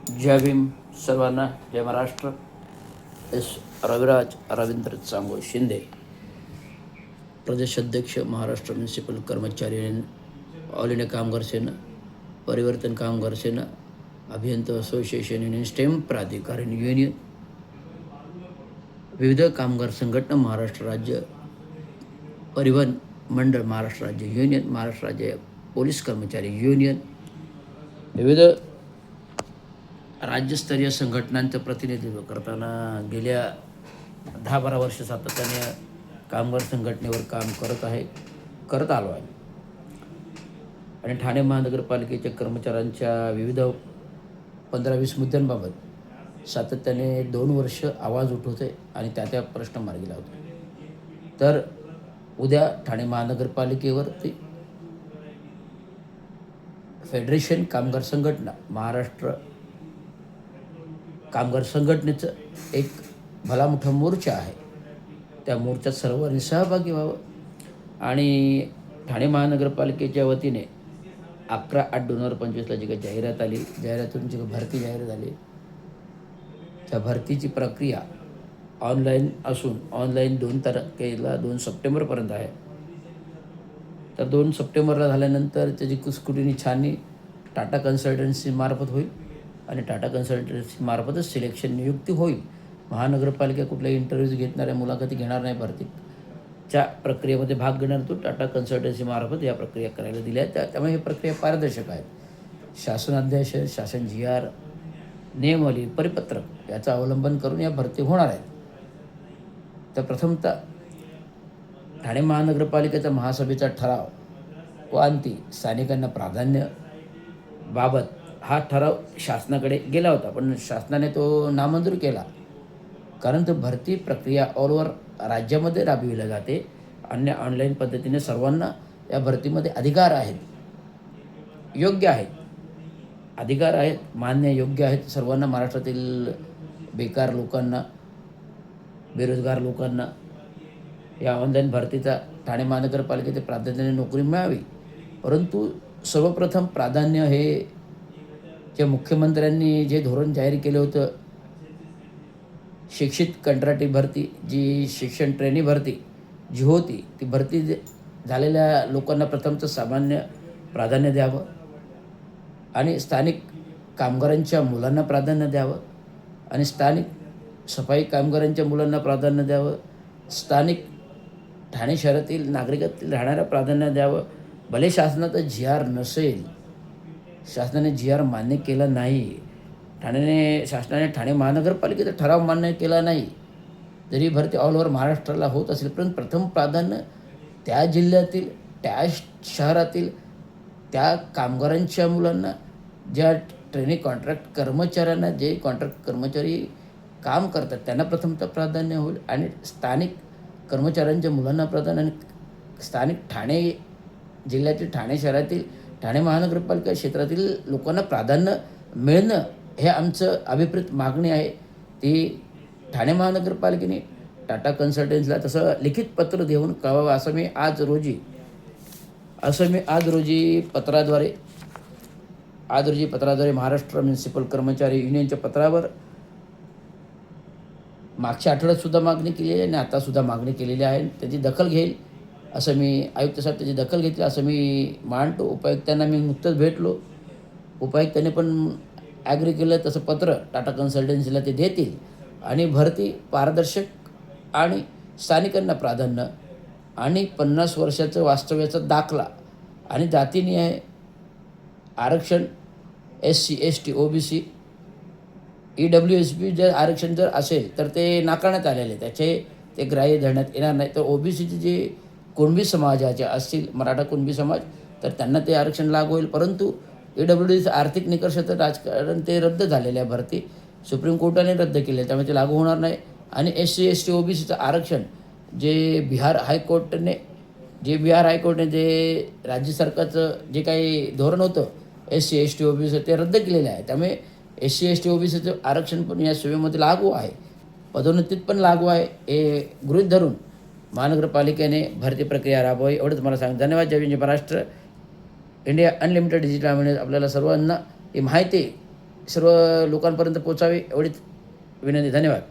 जय भीम सर्वांना, जय महाराष्ट्र. एस रविराज रवींद्र चांगो शिंदे, प्रदेशाध्यक्ष महाराष्ट्र म्युनिसिपल कर्मचारी युनियन, ऑल इंडिया कामगार सेना, परिवर्तन कामगार सेना, अभियंता असोसिएशन युनियन, स्टेम प्राधिकरण युनियन, विविध कामगार संघटना, महाराष्ट्र राज्य परिवहन मंडळ, महाराष्ट्र राज्य युनियन, महाराष्ट्र राज्य पोलीस कर्मचारी युनियन, विविध राज्यस्तरीय संघटनांचं प्रतिनिधित्व करताना गेल्या 10-12 वर्ष सातत्याने कामगार संघटनेवर काम करत आलो आहे. आणि ठाणे महानगरपालिकेच्या कर्मचाऱ्यांच्या विविध 15-20 मुद्द्यांबाबत सातत्याने 2 वर्ष आवाज उठवते आणि त्या प्रश्न मार्गी लावते. तर उद्या ठाणे महानगरपालिकेवरती फेडरेशन कामगार संघटना, महाराष्ट्र कामगार संघटनेचं एक भला मोठा मोर्चा आहे. त्या मोर्चात सर्वांनी सहभागी व्हावं. आणि ठाणे महानगरपालिकेच्या वतीने 11/8/2025ला जी काही जाहिरात आली, जाहिरातून जी भरती जाहीर झाली, त्या भरतीची प्रक्रिया ऑनलाईन असून ऑनलाईन 2 तारखेला 2 सप्टेंबरपर्यंत आहे. तर 2 सप्टेंबरला झाल्यानंतर त्याची कुस्कुटीनी छाननी टाटा कन्सल्टन्सी मार्फत होईल आणि टाटा कन्सल्टन्सी मार्फतच सिलेक्शन नियुक्ती होईल. महानगरपालिका कुठल्याही इंटरव्ह्यूज घेणाऱ्या मुलाखती घेणार नाही. भरतीच्या प्रक्रियेमध्ये भाग घेणार तो टाटा कन्सल्टन्सी मार्फत या प्रक्रिया करायला दिल्या आहेत. त्यामुळे ही प्रक्रिया पारदर्शक आहे. शासन अध्यादेश, शासन GR, नियमावली, परिपत्रक याचं अवलंबन करून या भरती होणार आहेत. तर प्रथमतः ठाणे महानगरपालिकेचा महासभेचा ठराव व अंती स्थानिकांना प्राधान्य बाबत हा ठराव शासनाकडे गेला होता, पण शासनाने तो नामंजूर केला. कारण तो भरती प्रक्रिया ऑल ओव्हर राज्यामध्ये राबविली जाते. अन्य ऑनलाईन पद्धतीने सर्वांना या भरतीमध्ये अधिकार आहेत, योग्य आहेत, अधिकार आहेत, मान्य योग्य आहेत. सर्वांना, महाराष्ट्रातील बेकार लोकांना, बेरोजगार लोकांना या ऑनलाईन भरतीचा ठाणे महानगरपालिकेचे प्राधान्याने नोकरी मिळावी. परंतु सर्वप्रथम प्राधान्य हे जे मुख्यमंत्र्यांनी जे धोरण जाहीर केलं होतं, शिक्षित कंत्राटी भरती, जी शिक्षण ट्रेनी भरती जी होती, ती भरती झालेल्या लोकांना प्रथमचं सामान्य प्राधान्य द्यावं आणि स्थानिक कामगारांच्या मुलांना प्राधान्य द्यावं आणि स्थानिक सफाई कामगारांच्या मुलांना प्राधान्य द्यावं, स्थानिक ठाणे शहरातील नागरिकातील राहणाऱ्या प्राधान्य द्यावं. भले शासनाचं GR नसेल, शासनाने GR मान्य केला नाही, शासनाने ठाणे महानगरपालिकेचा ठराव मान्य केला नाही, जरी भरती ऑल ओव्हर महाराष्ट्राला होत असेल, पण प्रथम प्राधान्य त्या जिल्ह्यातील, त्या शहरातील, त्या कामगारांच्या मुलांना, ज्या ट्रेनिंग कॉन्ट्रॅक्ट कर्मचाऱ्यांना, जे कॉन्ट्रॅक्ट कर्मचारी काम करतात त्यांना प्रथमतः प्राधान्य होईल आणि स्थानिक कर्मचाऱ्यांच्या मुलांना प्राधान्य आणि स्थानिक ठाणे जिल्ह्यातील, ठाणे शहरातील, ठाणे महानगरपालिका क्षेत्रातील लोकांना प्राधान्य मिळणं हे आमचं अभिप्रेत मागणी आहे. ती ठाणे महानगरपालिकेने टाटा कन्सल्टन्सीला तसं लिखित पत्र देऊन कळवावं असं मी आज रोजी पत्राद्वारे महाराष्ट्र म्युनिसिपल कर्मचारी युनियनच्या पत्रावर मागच्या आठवड्यात सुद्धा मागणी केलेली आहे आणि आतासुद्धा मागणी केलेली आहे. त्याची दखल घेईल असं मी, आयुक्त साहेब त्याची दखल घेतली असं मी मानतो. उपायुक्तांना मी नुकतंच भेटलो, उपायुक्तांनी पण ॲग्री केलं. तसं पत्र टाटा कन्सल्टन्सीला ते देतील आणि भरती पारदर्शक आणि स्थानिकांना प्राधान्य आणि 50 वर्षाचं वास्तव्याचा दाखला आणि जातीनिहाय आरक्षण, SC, ST, OBC, EWSB जर आरक्षण जर असेल तर ते नाकारण्यात आलेले, ते ग्राह्य धरण्यात येणार नाही. तर OBCचे जे कुणबी समाजाचे असतील, मराठा कुणबी समाज, तर त्यांना ते आरक्षण लागू होईल. परंतु EWSBचं आर्थिक निकषाचं राजकारण ते रद्द झालेलं आहे. भरती सुप्रीम कोर्टाने रद्द केली आहे, त्यामुळे ते लागू होणार नाही. आणि SC, ST, OBCचं आरक्षण जे बिहार हायकोर्टने जे राज्य सरकारचं जे काही धोरण होतं SC, ST, OBC ते रद्द केलेलं आहे. त्यामुळे SC, ST, OBCचं आरक्षण पण या सेवेमध्ये लागू आहे, पदोन्नतीत पण लागू आहे. हे गृहीत धरून महानगरपालिकेने भरती प्रक्रिया राबवावी, एवढंच मला सांग. धन्यवाद. जय महाराष्ट्र. इंडिया अनलिमिटेड डिजिटल आपल्याला सर्वांना ही माहिती सर्व लोकांपर्यंत पोचावे एवढीच विनंती. धन्यवाद.